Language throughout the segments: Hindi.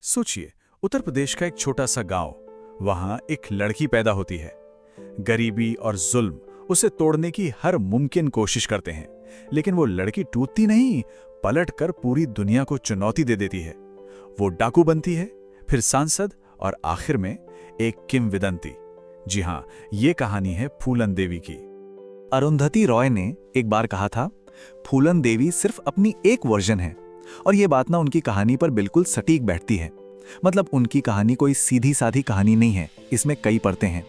सोचिए, उत्तर प्रदेश का एक छोटा सा गांव। वहां एक लड़की पैदा होती है। गरीबी और जुल्म उसे तोड़ने की हर मुमकिन कोशिश करते हैं, लेकिन वो लड़की टूटती नहीं, पलटकर पूरी दुनिया को चुनौती दे देती है। वो डाकू बनती है, फिर सांसद और आखिर में एक किंवदंती। जी हां, ये कहानी है फूलन देवी की। अरुंधति रॉय ने एक बार कहा था, फूलन देवी सिर्फ अपनी एक वर्जन है। और ये बात ना उनकी कहानी पर बिल्कुल सटीक बैठती है। मतलब उनकी कहानी कोई सीधी साधी कहानी नहीं है, इसमें कई परतें हैं।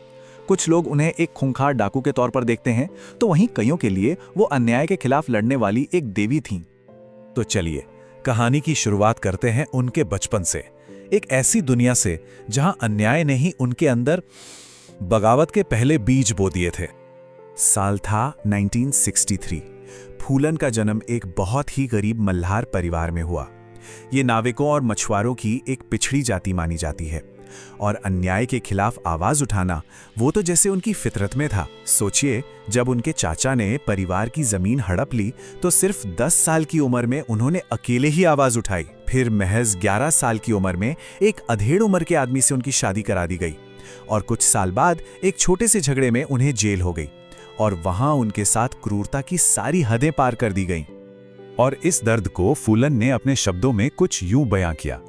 कुछ लोग उन्हें एक खूंखार डाकू के तौर पर देखते हैं, तो वहीं कईयों के लिए वो अन्याय के खिलाफ लड़ने वाली एक देवी थीं। तो चलिए, कहानी की शुरुआत करते हैं उनके बचपन से, एक ऐसी दुनिया से जहां अन्याय ने ही उनके अंदर बगावत के पहले बीज बो दिए थे। साल था 1963। फूलन का जन्म एक बहुत ही गरीब मल्हार परिवार में हुआ। ये नाविकों और मछुआरों की एक पिछड़ी जाति मानी जाती है, और अन्याय के खिलाफ आवाज उठाना वो तो जैसे उनकी फितरत में था। सोचिए, जब उनके चाचा ने परिवार की जमीन हड़प ली तो सिर्फ 10 साल की उम्र में उन्होंने अकेले ही आवाज उठाई। फिर महज 11 साल की उम्र में एक अधेड़ उम्र के आदमी से उनकी शादी करा दी गई, और कुछ साल बाद एक छोटे से झगड़े में उन्हें जेल हो गई, और वहां उनके साथ क्रूरता की सारी हदें पार कर दी गईं। और इस दर्द को फूलन ने अपने शब्दों में कुछ यूं बयां किया,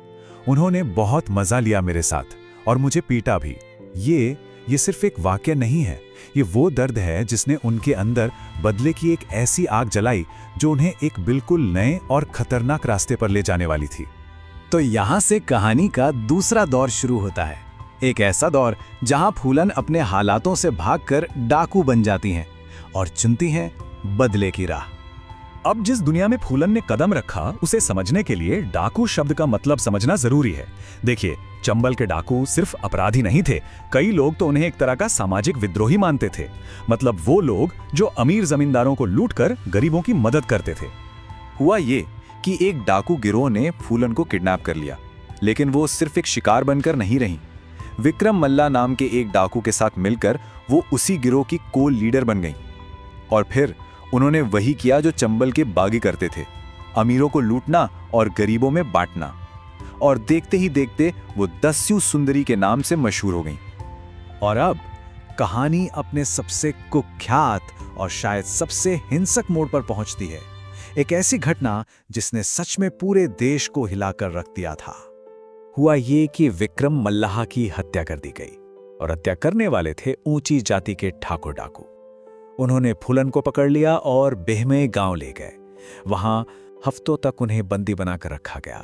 उन्होंने बहुत मजा लिया मेरे साथ और मुझे पीटा भी। ये सिर्फ एक वाक्य नहीं है, ये वो दर्द है जिसने उनके अंदर बदले की एक ऐसी आग जलाई जो उन्हें एक बिल्कुल नए और खतरनाक रास्ते पर ले जाने वाली थी। तो यहाँ से कहानी का दूसरा दौर शुरू होता है। एक ऐसा दौर जहां फूलन अपने हालातों से भागकर डाकू बन जाती हैं और चुनती हैं बदले की राह। अब जिस दुनिया में फूलन ने कदम रखा, उसे समझने के लिए डाकू शब्द का मतलब समझना जरूरी है। देखिए, चंबल के डाकू सिर्फ अपराधी नहीं थे, कई लोग तो उन्हें एक तरह का सामाजिक विद्रोही मानते थे। मतलब वो लोग जो अमीर जमींदारों को लूटकर गरीबों की मदद करते थे। हुआ ये कि एक डाकू गिरोह ने फूलन को किडनैप कर लिया, लेकिन वो सिर्फ एक शिकार बनकर नहीं रही। विक्रम मल्ला नाम के एक डाकू के साथ मिलकर वो उसी गिरोह की को लीडर बन गई। और फिर उन्होंने वही किया जो चंबल के बागी करते थे, अमीरों को लूटना और गरीबों में बांटना। और देखते ही देखते वो दस्यु सुंदरी के नाम से मशहूर हो गई। और अब कहानी अपने सबसे कुख्यात और शायद सबसे हिंसक मोड़ पर पहुंचती है। एक ऐसी घटना जिसने सच में पूरे देश को हिलाकर रख दिया था। हुआ ये कि विक्रम मल्लाह की हत्या कर दी गई, और हत्या करने वाले थे ऊंची जाति के ठाकुर डाकू। उन्होंने फूलन को पकड़ लिया और बेहमे गांव ले गए। वहां हफ्तों तक उन्हें बंदी बनाकर रखा गया।